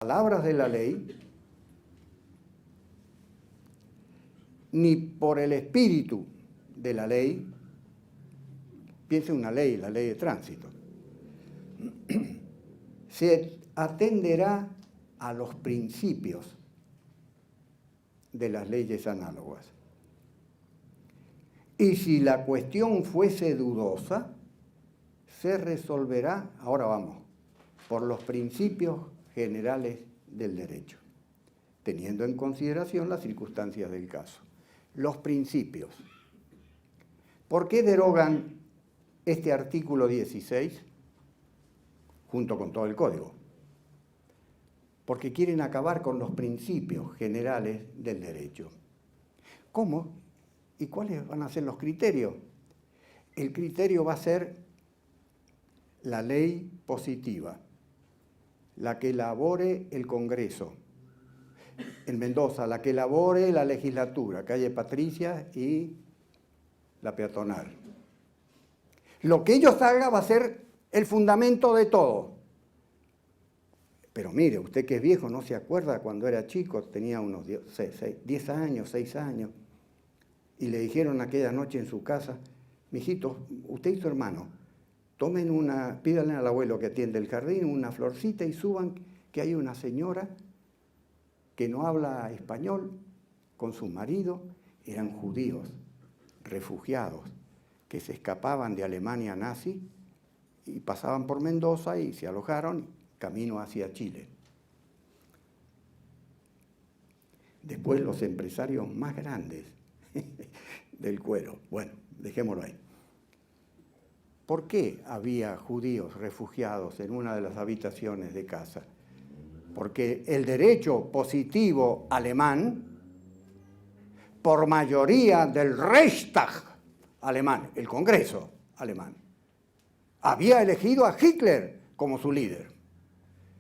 palabras de la ley, ni por el espíritu de la ley. Piense una ley, la ley de tránsito. Se atenderá a los principios de las leyes análogas. Y si la cuestión fuese dudosa, se resolverá, ahora vamos, por los principios generales del derecho, teniendo en consideración las circunstancias del caso. Los principios. ¿Por qué derogan este artículo 16 junto con todo el código? Porque quieren acabar con los principios generales del derecho. ¿Cómo? ¿Y cuáles van a ser los criterios? El criterio va a ser la ley positiva, la que elabore el Congreso. En Mendoza, la que elabore la legislatura, calle Patricia y la peatonal. Lo que ellos hagan va a ser el fundamento de todo. Pero mire, usted que es viejo, no se acuerda cuando era chico, tenía unos 10 años, 6 años, y le dijeron aquella noche en su casa, mijito, usted y su hermano, pídanle al abuelo que atiende el jardín una florcita y suban que hay una señora que no habla español con su marido, eran judíos, refugiados, que se escapaban de Alemania nazi y pasaban por Mendoza y se alojaron camino hacia Chile. Después los empresarios más grandes del cuero. Bueno, dejémoslo ahí. ¿Por qué había judíos refugiados en una de las habitaciones de casa? Porque el derecho positivo alemán, por mayoría del Reichstag alemán, el Congreso alemán, había elegido a Hitler como su líder.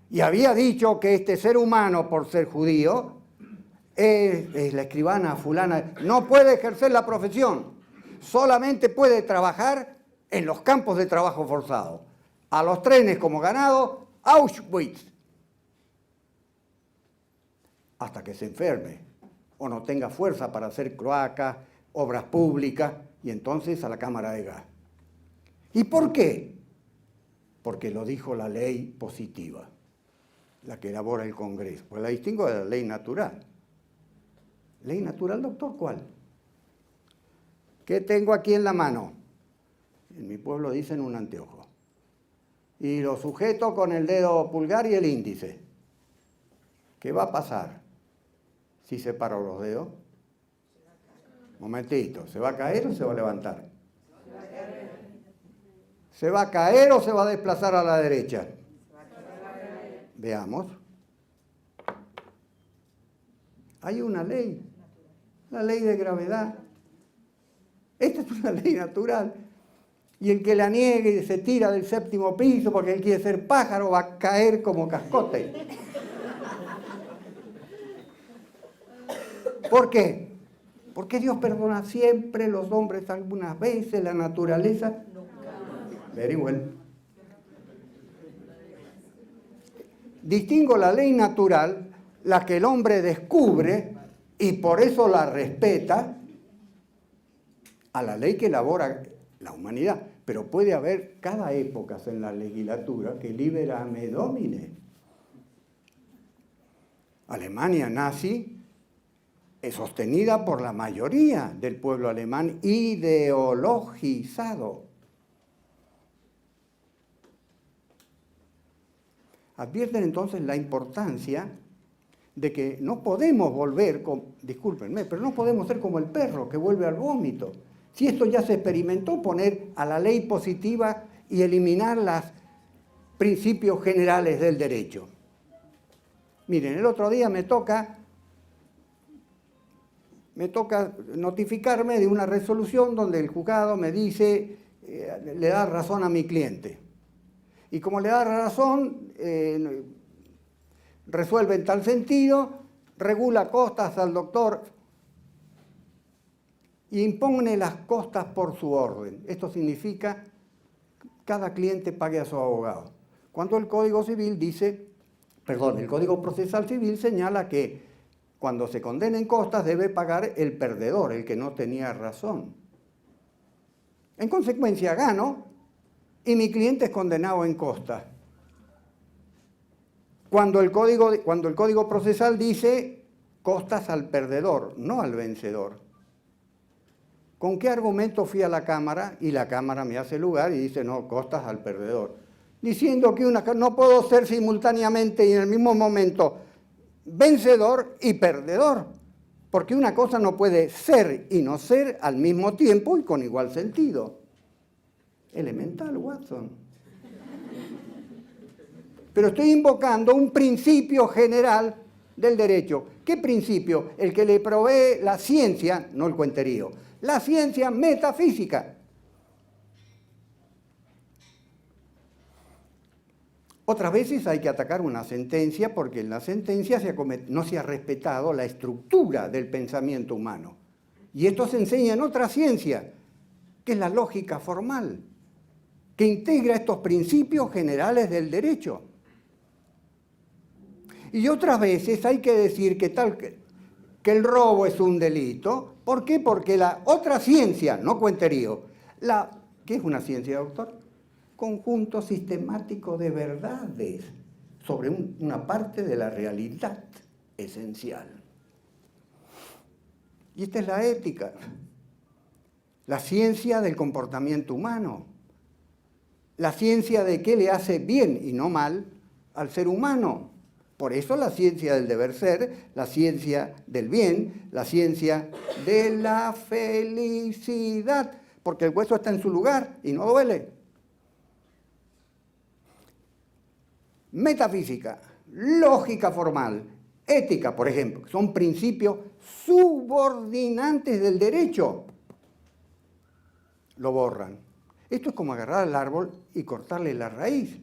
Y había dicho que este ser humano, por ser judío, es la escribana fulana, no puede ejercer la profesión, solamente puede trabajar en los campos de trabajo forzado. A los trenes como ganado, Auschwitz. Hasta que se enferme o no tenga fuerza para hacer cloacas, obras públicas y entonces a la cámara de gas. ¿Y por qué? Porque lo dijo la ley positiva, la que elabora el Congreso. Pues la distingo de la ley natural. ¿Ley natural, doctor? ¿Cuál? ¿Qué tengo aquí en la mano? En mi pueblo dicen un anteojo. Y lo sujeto con el dedo pulgar y el índice. ¿Qué va a pasar si separo los dedos? Momentito, ¿se va a caer o se va a levantar? ¿Se va a caer o se va a desplazar a la derecha? Veamos. Hay una ley, la ley de gravedad. Esta es una ley natural. Y el que la niegue y se tira del 7º piso porque él quiere ser pájaro va a caer como cascote. ¿Por qué? Porque Dios perdona siempre, los hombres algunas veces, la naturaleza. Very well. Distingo la ley natural, la que el hombre descubre y por eso la respeta, a la ley que elabora la humanidad. Pero puede haber cada época en la legislatura que liberame domine. Alemania nazi es sostenida por la mayoría del pueblo alemán ideologizado. Advierten entonces la importancia de que no podemos volver, discúlpenme, pero no podemos ser como el perro que vuelve al vómito. Si esto ya se experimentó, poner a la ley positiva y eliminar los principios generales del derecho. Miren, el otro día me toca notificarme de una resolución donde el juzgado me dice, le da razón a mi cliente. Y como le da razón, resuelve en tal sentido, regula costas al doctor y impone las costas por su orden. Esto significa que cada cliente pague a su abogado. Cuando el Código Civil dice Perdón, el Código Procesal Civil señala que cuando se condena en costas debe pagar el perdedor, el que no tenía razón. En consecuencia, gano y mi cliente es condenado en costas. Cuando el Código Procesal dice costas al perdedor, no al vencedor. ¿Con qué argumento fui a la Cámara? Y la Cámara me hace lugar y dice, no, costas al perdedor. Diciendo que no puedo ser simultáneamente y en el mismo momento vencedor y perdedor. Porque una cosa no puede ser y no ser al mismo tiempo y con igual sentido. Elemental, Watson. Pero estoy invocando un principio general del derecho. ¿Qué principio? El que le provee la ciencia, no el cuenterío, la ciencia metafísica. Otras veces hay que atacar una sentencia porque en la sentencia no se ha respetado la estructura del pensamiento humano. Y esto se enseña en otra ciencia, que es la lógica formal, que integra estos principios generales del derecho. Y otras veces hay que decir que el robo es un delito. ¿Por qué? Porque la otra ciencia, no cuenterío, ¿qué es una ciencia, doctor? Conjunto sistemático de verdades sobre una parte de la realidad esencial. Y esta es la ética, la ciencia del comportamiento humano, la ciencia de qué le hace bien y no mal al ser humano. Por eso la ciencia del deber ser, la ciencia del bien, la ciencia de la felicidad, porque el hueso está en su lugar y no duele. Metafísica, lógica formal, ética, por ejemplo, son principios subordinantes del derecho. Lo borran. Esto es como agarrar al árbol y cortarle la raíz.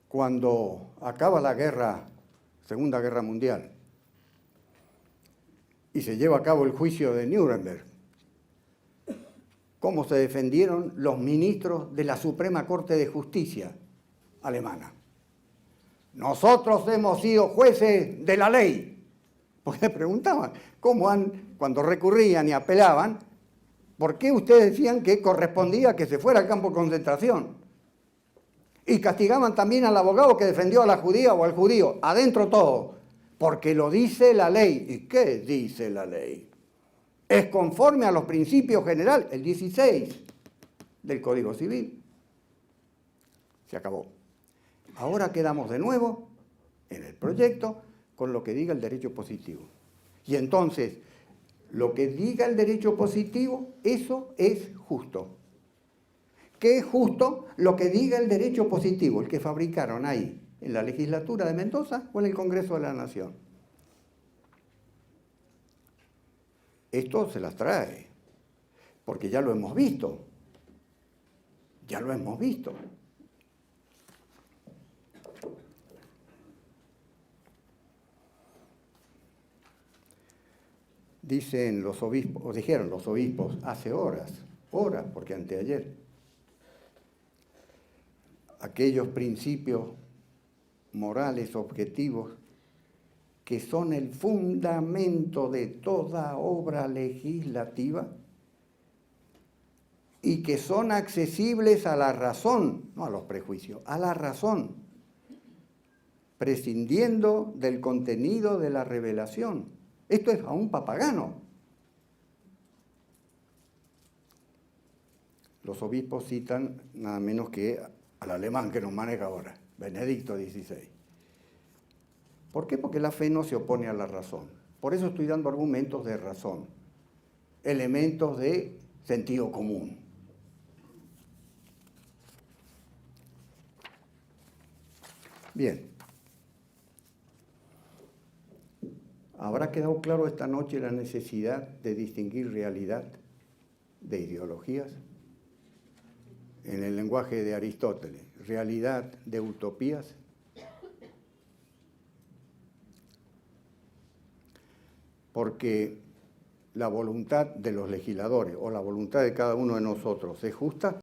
Cuando acaba la Segunda Guerra Mundial, y se lleva a cabo el juicio de Nuremberg, ¿cómo se defendieron los ministros de la Suprema Corte de Justicia alemana? Nosotros hemos sido jueces de la ley. Porque le preguntaban, cuando recurrían y apelaban, ¿por qué ustedes decían que correspondía que se fuera al campo de concentración? Y castigaban también al abogado que defendió a la judía o al judío, adentro todo, porque lo dice la ley. ¿Y qué dice la ley? Es conforme a los principios generales, el 16 del Código Civil. Se acabó. Ahora quedamos de nuevo en el proyecto con lo que diga el derecho positivo. Y entonces, lo que diga el derecho positivo, eso es justo. ¿Qué es justo? Lo que diga el derecho positivo, el que fabricaron ahí, en la legislatura de Mendoza o en el Congreso de la Nación. Esto se las trae, porque ya lo hemos visto. Ya lo hemos visto. Dijeron los obispos hace horas, porque anteayer, aquellos principios morales objetivos que son el fundamento de toda obra legislativa y que son accesibles a la razón, no a los prejuicios, a la razón, prescindiendo del contenido de la revelación. Esto es aún papagano. Los obispos citan nada menos que al alemán que nos maneja ahora, Benedicto XVI. ¿Por qué? Porque la fe no se opone a la razón. Por eso estoy dando argumentos de razón, elementos de sentido común. Bien. ¿Habrá quedado claro esta noche la necesidad de distinguir realidad de ideologías? En el lenguaje de Aristóteles, realidad de utopías. Porque la voluntad de los legisladores o la voluntad de cada uno de nosotros es justa,